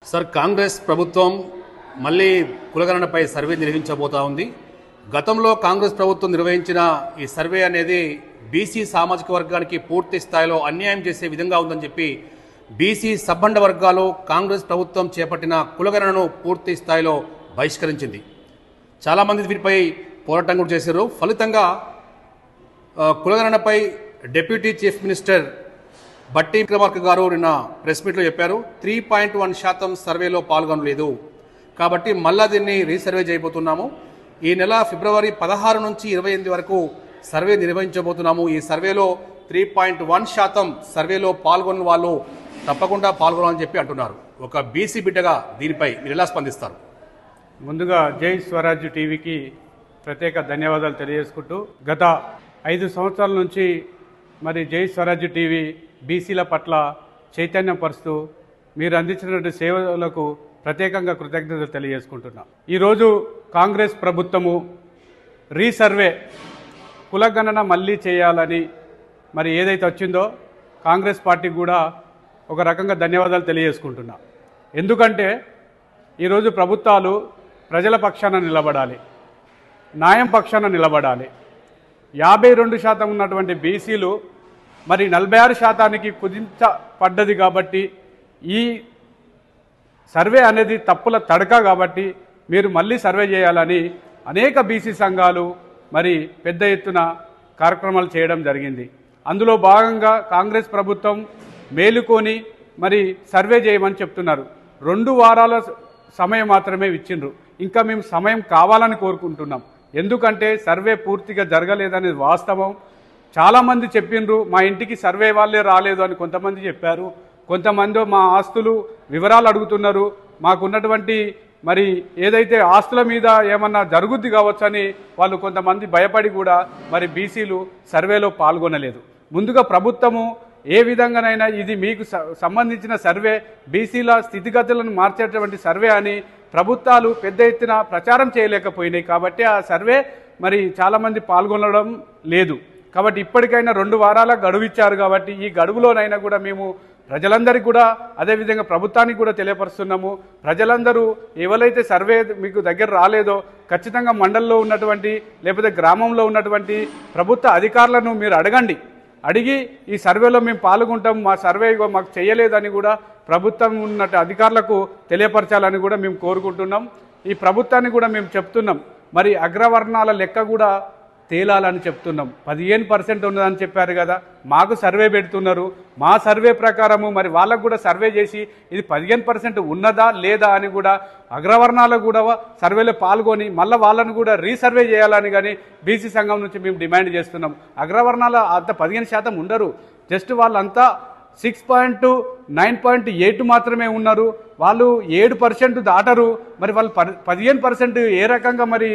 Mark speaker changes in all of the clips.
Speaker 1: Sir Congress ప్రభుత్వం మళ్ళీ కులగణనపై survey నిర్వహించబోతా ఉంది. గతంలో కాంగ్రెస్ ప్రభుత్వం నిర్వహించిన ఈ సర్వే అనేది బీసీ సామాజిక వర్గానికి పూర్తి స్థాయిలో అన్యాయం చేసే విధంగా ఉందని చెప్పి బీసీ సబ్బండ వర్గాలు కాంగ్రెస్ ప్రభుత్వం చేపట్టిన కులగణనను పూర్తి స్థాయిలో బహిష్కరించింది. చాలామంది వీటిపై పోరాటం కూడా చేశారు. ఫలితంగా కులగణనపై డిప్యూటీ చీఫ్ మినిస్టర్ బట్టి విక్రమార్క గారు నిన్న ప్రెస్ మీట్లో చెప్పారు, 3.1% సర్వేలో పాల్గొనలేదు కాబట్టి మళ్ళా దీన్ని రీసర్వే చేయబోతున్నాము. ఈ నెల ఫిబ్రవరి 16 నుంచి 28 వరకు సర్వే నిర్వహించబోతున్నాము. ఈ సర్వేలో 3.1% సర్వేలో పాల్గొన్న వాళ్ళు తప్పకుండా పాల్గొనాలని చెప్పి అంటున్నారు. ఒక బీసీ బిడ్డగా దీనిపై మీరు ఎలా స్పందిస్తారు?
Speaker 2: ముందుగా జై స్వరాజ్య టీవీకి ప్రత్యేక ధన్యవాదాలు తెలియజేసుకుంటూ, గత 5 సంవత్సరాల నుంచి మరి జై స్వరాజ్య టీవీ బీసీల పట్ల చైతన్యం పరుస్తూ మీరు అందించినటువంటి సేవలకు ప్రత్యేకంగా కృతజ్ఞతలు తెలియజేసుకుంటున్నాం. ఈరోజు కాంగ్రెస్ ప్రభుత్వము రీసర్వే కులగణన మళ్ళీ చేయాలని మరి ఏదైతే వచ్చిందో కాంగ్రెస్ పార్టీకి కూడా ఒక రకంగా ధన్యవాదాలు తెలియజేసుకుంటున్నాం. ఎందుకంటే ఈరోజు ప్రభుత్వాలు ప్రజల పక్షాన నిలబడాలి, న్యాయం పక్షాన నిలబడాలి. 52% ఉన్నటువంటి బీసీలు మరి 46% కుదించబడ్డది కాబట్టి ఈ సర్వే అనేది తప్పుల తడక కాబట్టి మీరు మళ్ళీ సర్వే చేయాలని అనేక బీసీ సంఘాలు మరి పెద్ద ఎత్తున కార్యక్రమాలు చేయడం జరిగింది. అందులో భాగంగా కాంగ్రెస్ ప్రభుత్వం మేలుకొని మరి సర్వే చేయమని చెప్తున్నారు. 2 వారాల సమయం మాత్రమే ఇచ్చిండ్రు. ఇంకా మేము సమయం కావాలని కోరుకుంటున్నాం. ఎందుకంటే సర్వే పూర్తిగా జరగలేదనేది వాస్తవం. చాలామంది చెప్పిండ్రు, మా ఇంటికి సర్వే వాళ్ళే రాలేదు అని కొంతమంది చెప్పారు. కొంతమంది మా ఆస్తులు వివరాలు అడుగుతున్నారు. మాకున్నటువంటి మరి ఏదైతే ఆస్తుల మీద ఏమన్నా జరుగుద్ది కావచ్చని వాళ్ళు కొంతమంది భయపడి కూడా మరి బీసీలు సర్వేలో పాల్గొనలేదు. ముందుగా ప్రభుత్వము ఏ విధంగానైనా ఇది మీకు సంబంధించిన సర్వే, బీసీల స్థితిగతులను మార్చేటువంటి సర్వే అని ప్రభుత్వాలు పెద్ద ఎత్తున ప్రచారం చేయలేకపోయినాయి. కాబట్టి ఆ సర్వే మరి చాలామంది పాల్గొనడం లేదు. కాబట్టి ఇప్పటికైనా 2 వారాల గడువు ఇచ్చారు. కాబట్టి ఈ గడువులోనైనా కూడా మేము ప్రజలందరికీ కూడా అదేవిధంగా ప్రభుత్వానికి కూడా తెలియపరుస్తున్నాము. ప్రజలందరూ ఎవరైతే సర్వే మీకు దగ్గర రాలేదో ఖచ్చితంగా మండలంలో ఉన్నటువంటి లేకపోతే గ్రామంలో ఉన్నటువంటి ప్రభుత్వ అధికారులను మీరు అడిగి ఈ సర్వేలో మేము పాల్గొంటాం, మా సర్వే మాకు చేయలేదని కూడా ప్రభుత్వం ఉన్న అధికారులకు తెలియపరచాలని కూడా మేము కోరుకుంటున్నాం. ఈ ప్రభుత్వాన్ని కూడా మేము చెప్తున్నాం, మరి అగ్రవర్ణాల లెక్క కూడా తేలాలని చెప్తున్నాం. 15% ఉన్నదని చెప్పారు కదా, మాకు సర్వే పెడుతున్నారు. మా సర్వే ప్రకారము మరి వాళ్ళకు కూడా సర్వే చేసి ఇది 15% ఉన్నదా లేదా అని కూడా అగ్రవర్ణాలకు కూడా సర్వేలో పాల్గొని మళ్ళీ వాళ్ళను కూడా రీసర్వే చేయాలని కానీ బీసీ సంఘం నుంచి మేము డిమాండ్ చేస్తున్నాం. అగ్రవర్ణాల అంత 15% ఉండరు, జస్ట్ వాళ్ళంతా 6.9.8 మాత్రమే ఉన్నారు. వాళ్ళు 7% దాటరు. మరి వాళ్ళు 15% ఏ రకంగా మరి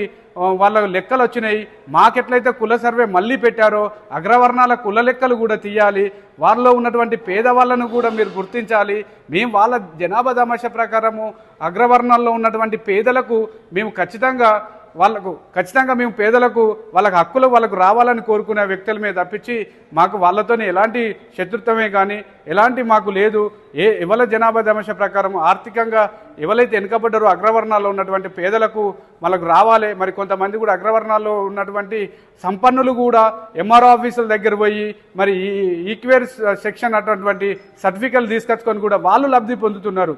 Speaker 2: వాళ్ళ లెక్కలు వచ్చినాయి? మాకెట్లయితే కుల సర్వే మళ్ళీ పెట్టారో అగ్రవర్ణాల కుల లెక్కలు కూడా తీయాలి. వారిలో ఉన్నటువంటి పేదవాళ్ళను కూడా మీరు గుర్తించాలి. మేము వాళ్ళ జనాభా దామాష ప్రకారము అగ్రవర్ణాల్లో ఉన్నటువంటి పేదలకు మేము ఖచ్చితంగా మేము పేదలకు వాళ్ళకి హక్కులు వాళ్ళకు రావాలని కోరుకునే వ్యక్తులమే తప్పించి మాకు వాళ్ళతోనే ఎలాంటి శత్రుత్వమే కానీ ఎలాంటి మాకు లేదు. ఎవరి జనాభా దమశ ప్రకారం ఆర్థికంగా ఎవరైతే వెనుకబడ్డారో అగ్రవర్ణాల్లో ఉన్నటువంటి పేదలకు వాళ్ళకు రావాలి. మరి కొంతమంది కూడా అగ్రవర్ణాల్లో ఉన్నటువంటి సంపన్నులు కూడా ఎంఆర్ఓ ఆఫీసుల దగ్గర పోయి మరి ఈక్వేర్ సెక్షన్ అటువంటి సర్టిఫికెట్లు తీసుకొచ్చుకొని కూడా వాళ్ళు లబ్ధి పొందుతున్నారు.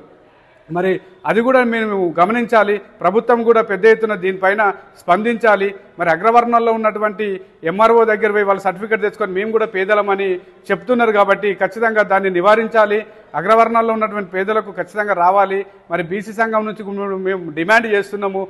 Speaker 2: మరి అది కూడా మేము గమనించాలి. ప్రభుత్వం కూడా పెద్ద ఎత్తున దీనిపైన స్పందించాలి. మరి అగ్రవర్ణంలో ఉన్నటువంటి ఎంఆర్ఓ దగ్గర పోయి వాళ్ళ సర్టిఫికెట్ తెచ్చుకొని మేము కూడా పేదలమని చెప్తున్నారు. కాబట్టి ఖచ్చితంగా దాన్ని నివారించాలి. అగ్రవర్ణాల్లో ఉన్నటువంటి పేదలకు ఖచ్చితంగా రావాలి. మరి బీసీ సంఘం నుంచి మేము డిమాండ్ చేస్తున్నాము.